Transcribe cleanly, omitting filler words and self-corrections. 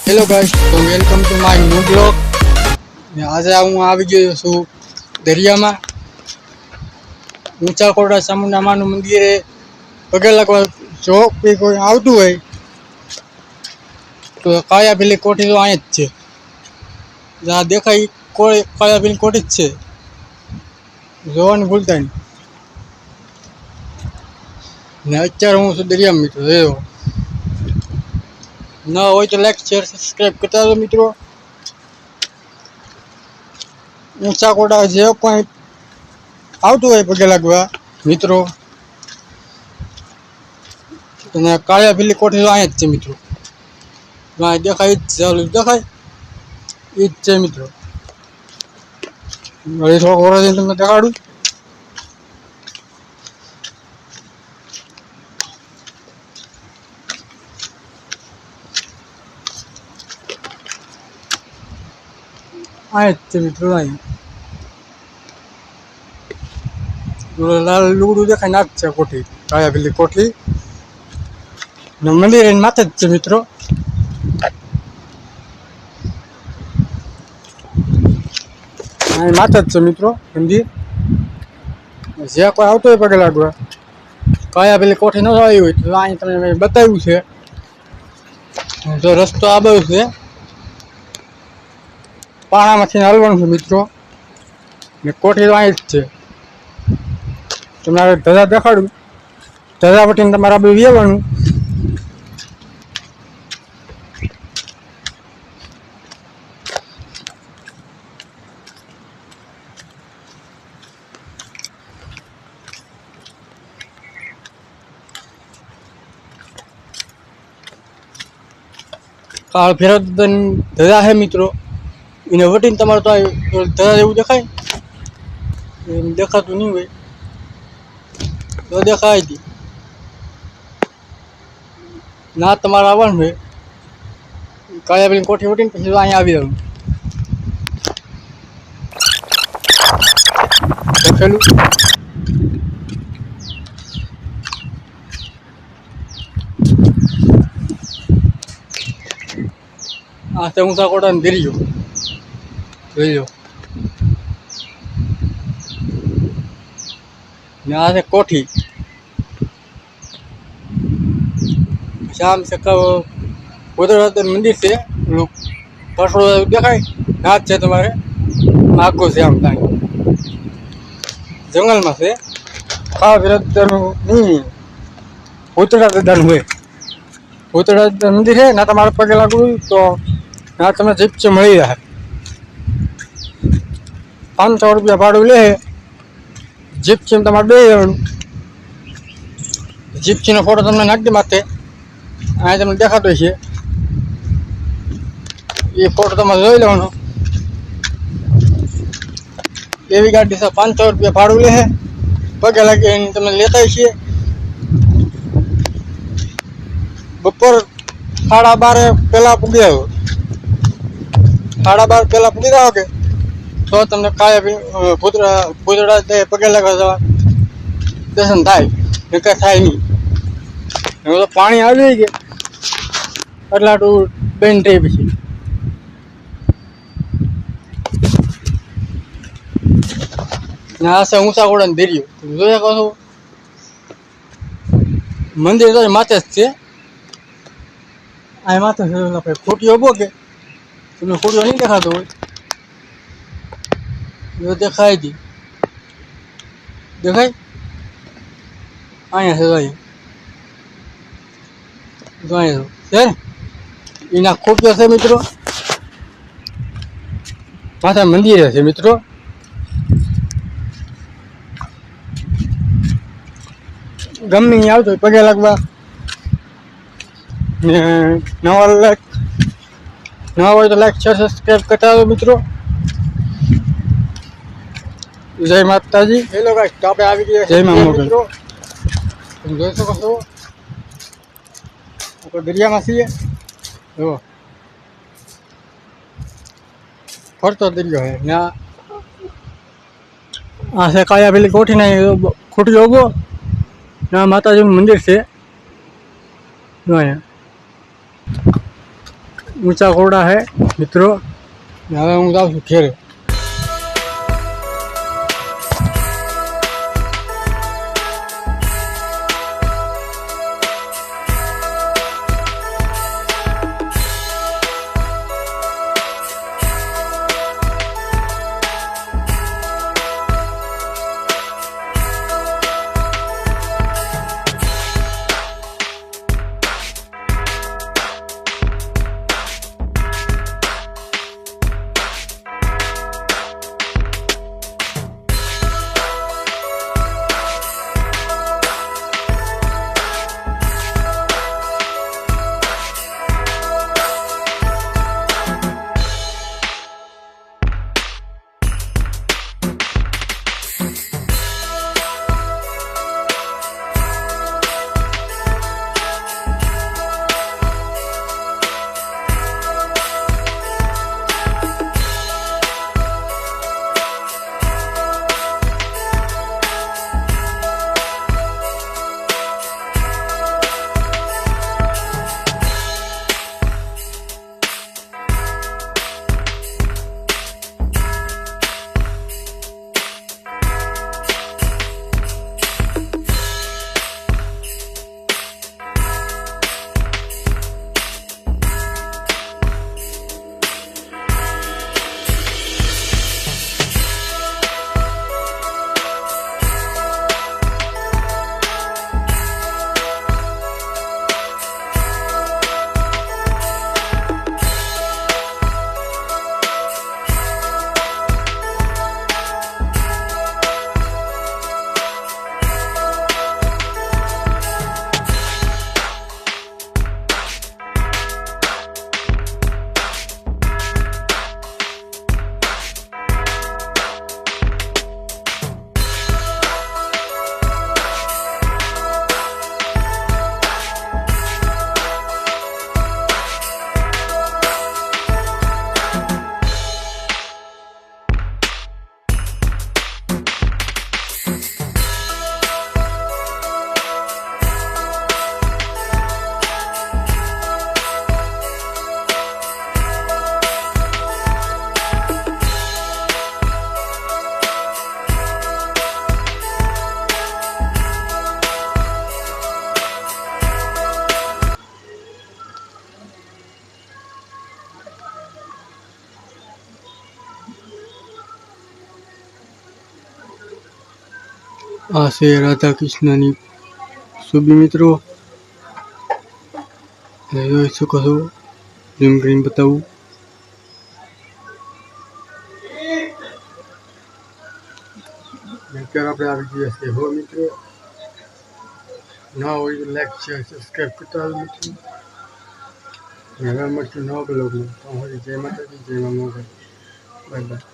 Hello guys, तो welcome to my new blog. आज હું આવી ગયો છું દરિયામાં। ઊંચા કોટા ચામુંડામાનું મંદિરે પગે લાગવા જો કોઈ આવતું હોય તો કાયાભીલી કોઠી તો અહીં જ છે। જ્યાં દેખાય કોઈ કાયાભીલી કોઠી જ છે, જોવાનું ભૂલતા નહીં। ને અત્યારે હું છું દરિયામાં મિત્રો। જોયો ન હોય તો લાઈક શેર સબસ્ક્રાઈબ કરતા રહો મિત્રો। ઊંચા કોટા જે કોઈ આવતું હોય પગે લાગવા મિત્રો, અને કાયાભીલી કોઠી તો અહીં જ છે મિત્રો। દેખાય જ દેખાય એ જ છે મિત્રો। થોડો થોડો તમને દેખાડું। અહીં જ છે મિત્રો। અહીં લાલ લુગડું દેખાય નાક છે કોઠી, કાયાભીલી કોઠી ને મંદિર એની માથે જ છે મિત્રો। અહીં માથે જ છે મિત્રો મંદિર। જે કોઈ આવતો હોય પગે લાગવા કાયાભીલી કોઠી ન આવી હોય તો અહીં તમને બતાવ્યું છે। જો રસ્તો આ બાજુ છે, પાણામાંથી હાલવાનું છે મિત્રો, ને કોઠી તો અહીં જ છે। તમારે ધજા દેખાડું, ધજા વટીને તમારે આ બધું વેવાનું। કાળ ફેરવતા ધજા છે મિત્રો, એને વટીને તમારે તો ધજા જેવું દેખાય, દેખાતું નહીં હોય તો દેખાય હતી ના। તમારે આવવાનું હોય કાયાભીલી કોઠી વટીને પછી અહીંયા આવી જવાનું। દેખેલું આ છે ઊંચા કોટાનો દરિયો, જોઈ લો। ને આ છે કોઠી, શામ છે ગોધરાધર મંદિર છે, પસડો દેખાય ના જ છે તમારે આગો છે, આમ કાંઈ જંગલમાં છે। ખાવા વિરાધરનું નહીં, ભૂતળા દાદાનું હોય। ભૂતળા દાદા મંદિર છે ના, તમારે પગે લાગવું તો ના તમને જીપ્સી મળી જાય। 500 રૂપિયા ભાડું લે। જીપ્સીમાં તમારે બે જવાનું, જીપ્સીનો ફોટો તમને નાખી દે માથે, અહીંયા તમને દેખાતો છે એ ફોટો તમારે જોઈ લેવાનો। એવી ગાડી છે, 500 રૂપિયા ભાડું લે। પગે લાગે એની તમે લેતા છીએ। બપોર 12:30 પહેલાં પૂગી આવ્યો, 12:30 પહેલાં પૂગી જાઓ કે તો તમને કાયાભીલી ભૂતળા પગે લાગવા જવા દર્શન થાય, ને કાંઈ થાય નહીં। હવે તો પાણી આવી ગયા એટલે આટલું બેન થઈ પછી આ છે ઊંચા કોટાનો દરિયો। જોઈ શકો છો મંદિર તો માથે જ છે, આ માથે છે। ખોટીઓ ઉભો કે તમને ખોટીઓ નહીં દેખાતો હોય એ દેખાય હતી, દેખાય અહીંયા છે, અહીંયા છે એના ખોટીઓ છે મિત્રો। પાછા મંદિરે છે મિત્રો। ગમે અહીં આવતો પગે લાગવા ને નવા હોય તો લાઈક શેર સબસ્ક્રાઈબ કરતા રહો મિત્રો। જય માતાજી। હેલો ગાઈસ, તો આપણે આવી ગયા જય મા મોગલ મિત્રો। તમે જોઈ શકો છો આપણે દરિયામાં છીએ। જો ફરતો દરિયો છે ને આ છે કાયાભીલી કોઠી ને ખોટી ઉભો ના, માતાજીનું મંદિર છે। જો અહીંયા ऊंचा घोड़ा है मित्रों। હવે હું જાઉં છું ઘેરે। આ છે રાધા કૃષ્ણની છબી મિત્રો, જોઈ શકો છો। ઝૂમ કરીને બતાવું। અત્યારે આપણે આવી ગયા છે હો મિત્રો। ના હોય તો લાઈક શેર સબસ્ક્રાઈબ કરતા આવજો મિત્રો। હવે મળશું નવા બ્લોગમાં। જય માતાજી, જય મા મોગલ, બાય બાય।